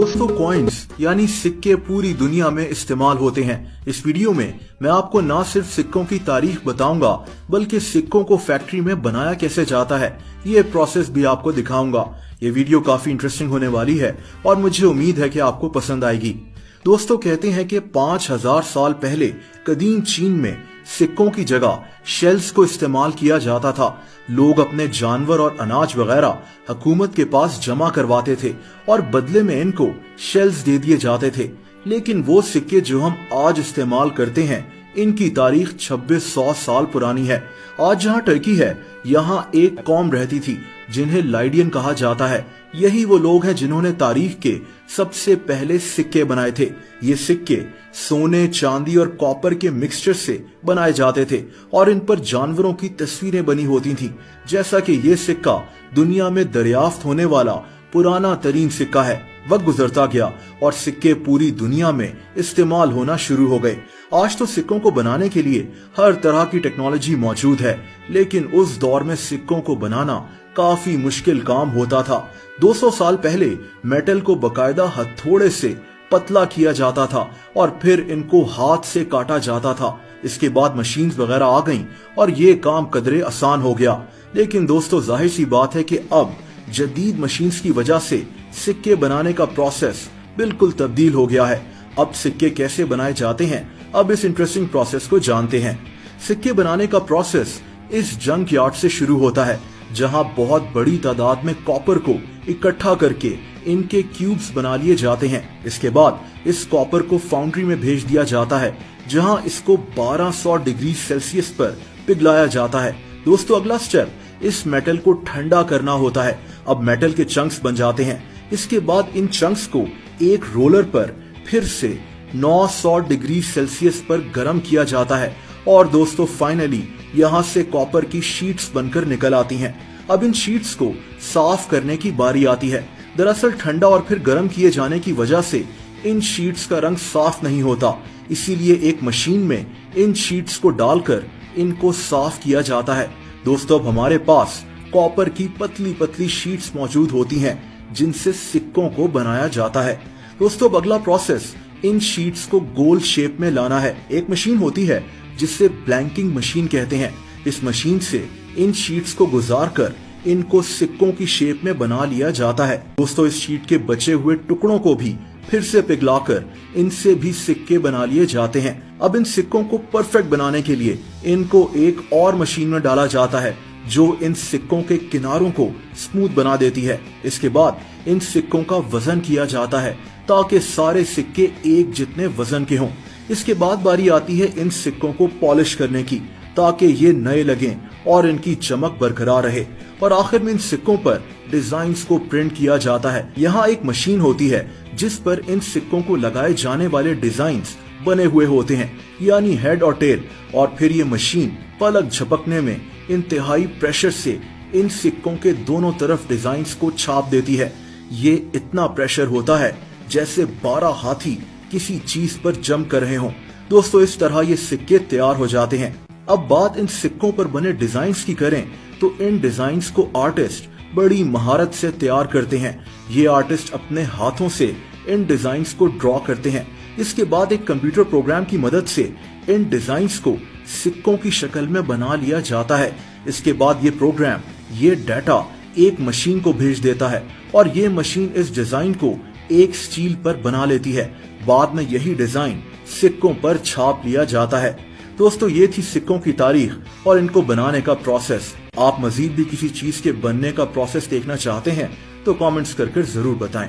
दोस्तों, कॉइन्स यानी सिक्के पूरी दुनिया में इस्तेमाल होते हैं। इस वीडियो में मैं आपको न सिर्फ सिक्कों की तारीख बताऊंगा बल्कि सिक्कों को फैक्ट्री में बनाया कैसे जाता है ये प्रोसेस भी आपको दिखाऊंगा। ये वीडियो काफी इंटरेस्टिंग होने वाली है और मुझे उम्मीद है कि आपको पसंद आएगी। दोस्तों, कहते हैं कि 5000 साल पहले कदीम चीन में सिक्कों की जगह शेल्स को इस्तेमाल किया जाता था। लोग अपने जानवर और अनाज वगैरह हुकूमत के पास जमा करवाते थे और बदले में इनको शेल्स दे दिए जाते थे। लेकिन वो सिक्के जो हम आज इस्तेमाल करते हैं इनकी तारीख 2600 साल पुरानी है। आज जहाँ टर्की है यहाँ एक कौम रहती थी जिन्हें लाइडियन कहा जाता है। यही वो लोग हैं जिन्होंने तारीख के सबसे पहले सिक्के बनाए थे। ये सिक्के सोने, चांदी और कॉपर के मिक्सचर से बनाए जाते थे और इन पर जानवरों की तस्वीरें बनी होती थी। जैसा कि ये सिक्का दुनिया में दरियाफ्त होने वाला पुराना तरीन सिक्का है। वक्त गुजरता गया और सिक्के पूरी दुनिया में इस्तेमाल होना शुरू हो गए। आज तो सिक्कों को बनाने के लिए हर तरह की टेक्नोलॉजी मौजूद है, लेकिन उस दौर में सिक्कों को बनाना काफी मुश्किल काम होता था। 200 साल पहले मेटल को बकायदा हथौड़े से पतला किया जाता था और फिर इनको हाथ से काटा जाता था। इसके बाद मशीन्स वगैरह आ गईं और ये काम कदरे आसान हो गया। लेकिन दोस्तों, जाहिर सी बात है कि अब जदीद मशीन्स की वजह से सिक्के बनाने का प्रोसेस बिल्कुल तब्दील हो गया है। अब सिक्के कैसे बनाए जाते हैं, अब इस इंटरेस्टिंग प्रोसेस को जानते हैं। सिक्के बनाने का प्रोसेस इस जंक यार्ड से शुरू होता है जहां बहुत बड़ी तादाद में कॉपर को इकट्ठा करके इनके क्यूब्स बना लिए जाते हैं। इसके बाद इस कॉपर को फाउंड्री में भेज दिया जाता है जहां इसको 1200 डिग्री सेल्सियस पर पिघलाया जाता है। दोस्तों, अगला स्टेप इस मेटल को ठंडा करना होता है। अब मेटल के चंक्स बन जाते हैं। इसके बाद इन चंक्स को एक रोलर पर फिर से 900 डिग्री सेल्सियस पर गर्म किया जाता है और दोस्तों फाइनली यहाँ से कॉपर की शीट्स बनकर निकल आती हैं। अब इन शीट्स को साफ करने की बारी आती है। दरअसल ठंडा और फिर गर्म किए जाने की वजह से इन शीट्स का रंग साफ नहीं होता, इसीलिए एक मशीन में इन शीट्स को डालकर इनको साफ किया जाता है। दोस्तों, अब हमारे पास कॉपर की पतली पतली शीट्स मौजूद होती हैं जिनसे सिक्कों को बनाया जाता है। दोस्तों, अब अगला प्रोसेस इन शीट्स को गोल शेप में लाना है। एक मशीन होती है जिसे ब्लैंकिंग मशीन कहते हैं। इस मशीन से इन शीट्स को गुजार कर इनको सिक्कों की शेप में बना लिया जाता है। दोस्तों, इस शीट के बचे हुए टुकड़ों को भी फिर से पिघलाकर इनसे भी सिक्के बना लिए जाते हैं। अब इन सिक्कों को परफेक्ट बनाने के लिए इनको एक और मशीन में डाला जाता है जो इन सिक्कों के किनारों को स्मूथ बना देती है। इसके बाद इन सिक्कों का वजन किया जाता है ताकि सारे सिक्के एक जितने वजन के हों। इसके बाद बारी आती है इन सिक्कों को पॉलिश करने की ताकि ये नए लगें और इनकी चमक बरकरार रहे। और आखिर में इन सिक्कों पर डिजाइन्स को प्रिंट किया जाता है। यहाँ एक मशीन होती है जिस पर इन सिक्कों को लगाए जाने वाले डिजाइन्स बने हुए होते हैं, यानी हेड और टेल। और फिर ये मशीन पलक झपकने में इंतहाई प्रेशर से इन सिक्कों के दोनों तरफ डिजाइन्स को छाप देती है। ये इतना प्रेशर होता है जैसे 12 हाथी किसी चीज पर जम कर रहे हों। दोस्तों, इस तरह ये सिक्के तैयार हो जाते हैं। अब बात इन सिक्कों पर बने डिजाइन्स की करें तो इन डिजाइन्स को आर्टिस्ट बड़ी महारत से तैयार करते हैं। ये आर्टिस्ट अपने हाथों से इन डिजाइन्स को ड्रॉ करते हैं। इसके बाद एक कंप्यूटर प्रोग्राम की मदद से इन डिजाइन्स को सिक्कों की शक्ल में बना लिया जाता है। इसके बाद ये प्रोग्राम ये डाटा एक मशीन को भेज देता है और ये मशीन इस डिजाइन को एक स्टील पर बना लेती है। बाद में यही डिजाइन सिक्कों पर छाप लिया जाता है। दोस्तों, ये थी सिक्कों की तारीख और इनको बनाने का प्रोसेस। आप मजीद भी किसी चीज के बनने का प्रोसेस देखना चाहते हैं तो कमेंट्स कर जरूर बताएं।